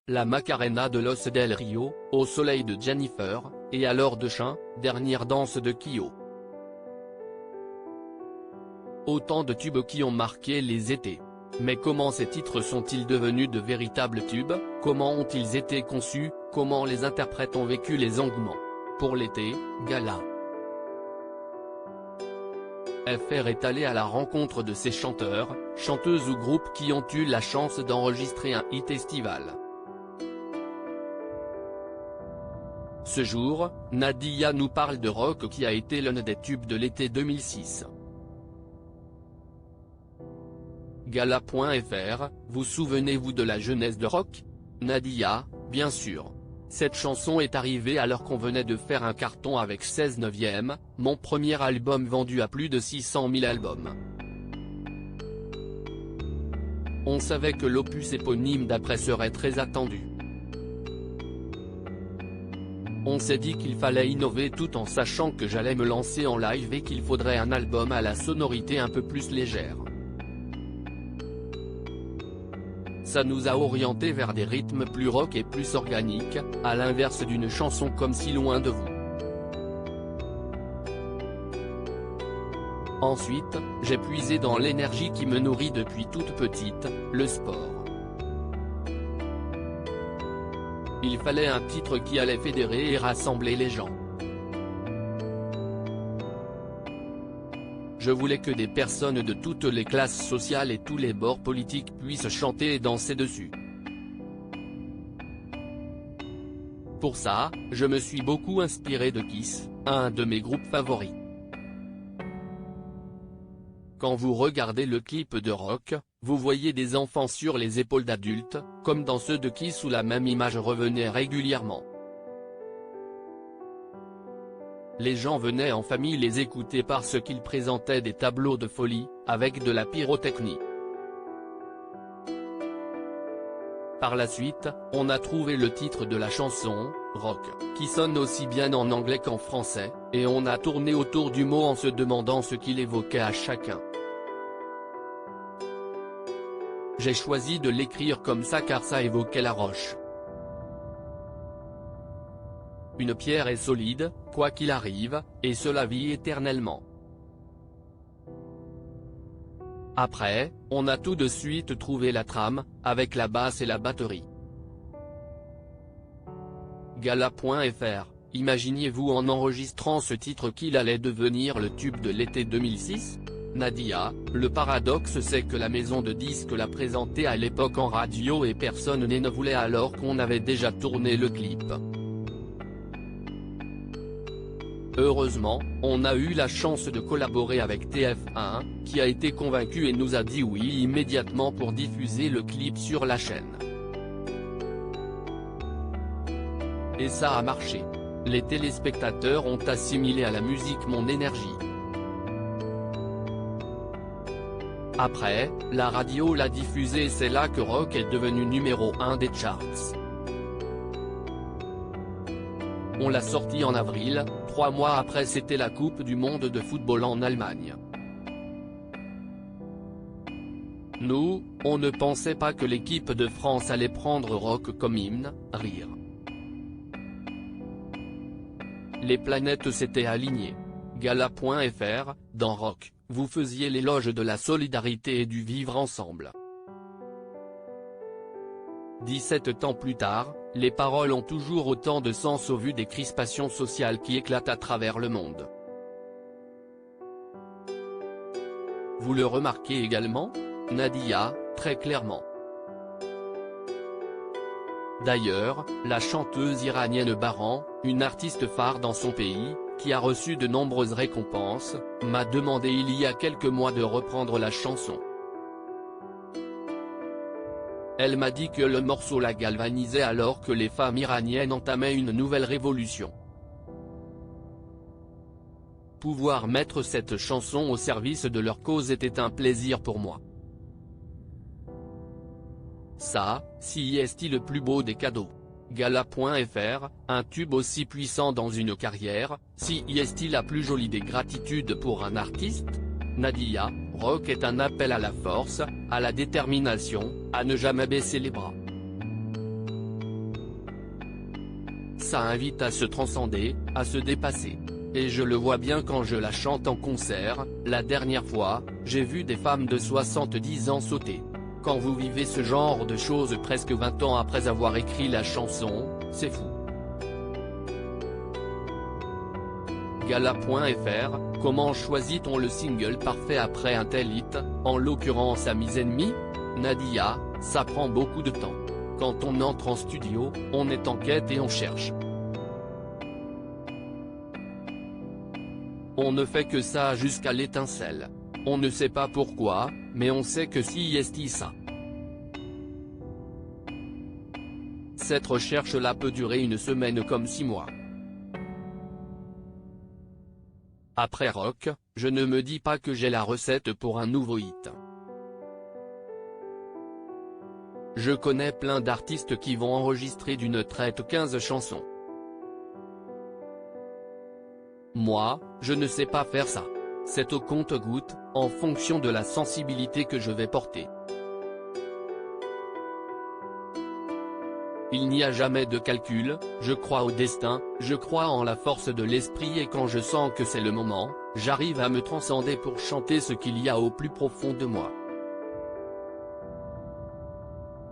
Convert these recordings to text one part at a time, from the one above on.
la Macarena de Los del Rio, Au soleil de Jennifer, et Alors de Chien, dernière danse de Kyo. Autant de tubes qui ont marqué les étés. Mais comment ces titres sont-ils devenus de véritables tubes, comment ont-ils été conçus, comment les interprètes ont vécu les engouements? Pour l'été, Gala FR est allé à la rencontre de ces chanteurs, chanteuses ou groupes qui ont eu la chance d'enregistrer un hit estival. Ce jour, Nadia nous parle de rock qui a été l'un des tubes de l'été 2006. Gala.fr, vous souvenez-vous de la jeunesse de rock? Nadia, bien sûr. Cette chanson est arrivée alors qu'on venait de faire un carton avec 16/9, mon premier album vendu à plus de 600 000 albums. On savait que l'opus éponyme d'après serait très attendu. On s'est dit qu'il fallait innover tout en sachant que j'allais me lancer en live et qu'il faudrait un album à la sonorité un peu plus légère. Ça nous a orientés vers des rythmes plus rock et plus organiques, à l'inverse d'une chanson comme Si loin de vous. Ensuite, j'ai puisé dans l'énergie qui me nourrit depuis toute petite, le sport. Il fallait un titre qui allait fédérer et rassembler les gens. Je voulais que des personnes de toutes les classes sociales et tous les bords politiques puissent chanter et danser dessus. Pour ça, je me suis beaucoup inspiré de Kiss, un de mes groupes favoris. Quand vous regardez le clip de rock, vous voyez des enfants sur les épaules d'adultes, comme dans ceux de Kiss où la même image revenait régulièrement. Les gens venaient en famille les écouter parce qu'ils présentaient des tableaux de folie, avec de la pyrotechnie. Par la suite, on a trouvé le titre de la chanson, Rock, qui sonne aussi bien en anglais qu'en français, et on a tourné autour du mot en se demandant ce qu'il évoquait à chacun. J'ai choisi de l'écrire comme ça car ça évoquait la roche. Une pierre est solide, quoi qu'il arrive, et cela vit éternellement. Après, on a tout de suite trouvé la trame, avec la basse et la batterie. Gala.fr, imaginiez-vous en enregistrant ce titre qu'il allait devenir le tube de l'été 2006? Nadia, le paradoxe c'est que la maison de disques l'a présenté à l'époque en radio et personne ne voulait alors qu'on avait déjà tourné le clip. Heureusement, on a eu la chance de collaborer avec TF1, qui a été convaincu et nous a dit oui immédiatement pour diffuser le clip sur la chaîne. Et ça a marché. Les téléspectateurs ont assimilé à la musique mon énergie. Après, la radio l'a diffusé et c'est là que Rock est devenu numéro 1 des charts. On l'a sorti en avril, 3 mois après c'était la Coupe du monde de football en Allemagne. Nous, on ne pensait pas que l'équipe de France allait prendre Rock comme hymne, rire. Les planètes s'étaient alignées. Gala.fr, dans Rock, vous faisiez l'éloge de la solidarité et du vivre ensemble. 17 ans plus tard, les paroles ont toujours autant de sens au vu des crispations sociales qui éclatent à travers le monde. Vous le remarquez également? Nadia, très clairement. D'ailleurs, la chanteuse iranienne Baran, une artiste phare dans son pays, qui a reçu de nombreuses récompenses, m'a demandé il y a quelques mois de reprendre la chanson. Elle m'a dit que le morceau la galvanisait alors que les femmes iraniennes entamaient une nouvelle révolution. Pouvoir mettre cette chanson au service de leur cause était un plaisir pour moi. Ça, si est-il le plus beau des cadeaux. Gala.fr, un tube aussi puissant dans une carrière, si est-il la plus jolie des gratitudes pour un artiste? Nadia, Rock est un appel à la force, à la détermination, à ne jamais baisser les bras. ça invite à se transcender, à se dépasser. Et je le vois bien quand je la chante en concert. La dernière fois, j'ai vu des femmes de 70 ans sauter. Quand vous vivez ce genre de choses presque 20 ans après avoir écrit la chanson, c'est fou. Gala.fr, comment choisit-on le single parfait après un tel hit, en l'occurrence Amis ennemis? Nadia, ça prend beaucoup de temps. Quand on entre en studio, on est en quête et on cherche. On ne fait que ça jusqu'à l'étincelle. On ne sait pas pourquoi, mais on sait que si est ça. Cette recherche-là peut durer une semaine comme 6 mois. Après rock, je ne me dis pas que j'ai la recette pour un nouveau hit. Je connais plein d'artistes qui vont enregistrer d'une traite 15 chansons. Moi, je ne sais pas faire ça. C'est au compte-gouttes, en fonction de la sensibilité que je vais porter. Il n'y a jamais de calcul, je crois au destin, je crois en la force de l'esprit et quand je sens que c'est le moment, j'arrive à me transcender pour chanter ce qu'il y a au plus profond de moi.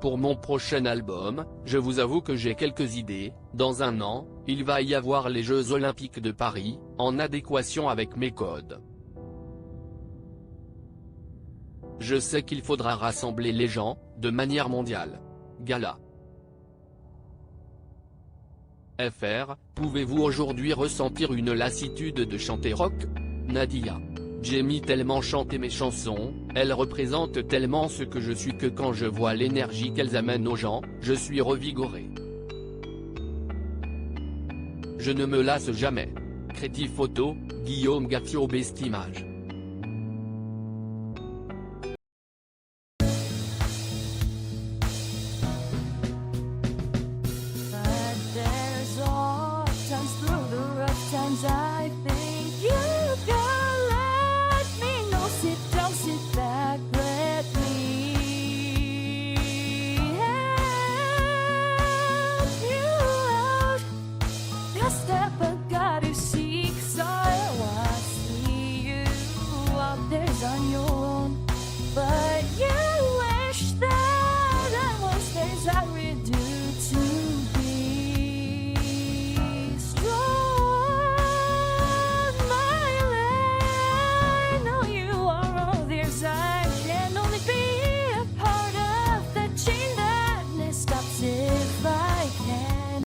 Pour mon prochain album, je vous avoue que j'ai quelques idées. Dans un an, il va y avoir les Jeux Olympiques de Paris, en adéquation avec mes codes. Je sais qu'il faudra rassembler les gens, de manière mondiale. Gala. FR, pouvez-vous aujourd'hui ressentir une lassitude de chanter rock? Nadia. J'aime tellement chanter mes chansons, elles représentent tellement ce que je suis que quand je vois l'énergie qu'elles amènent aux gens, je suis revigoré. Je ne me lasse jamais. Créative photo, Guillaume Gatio Best Image.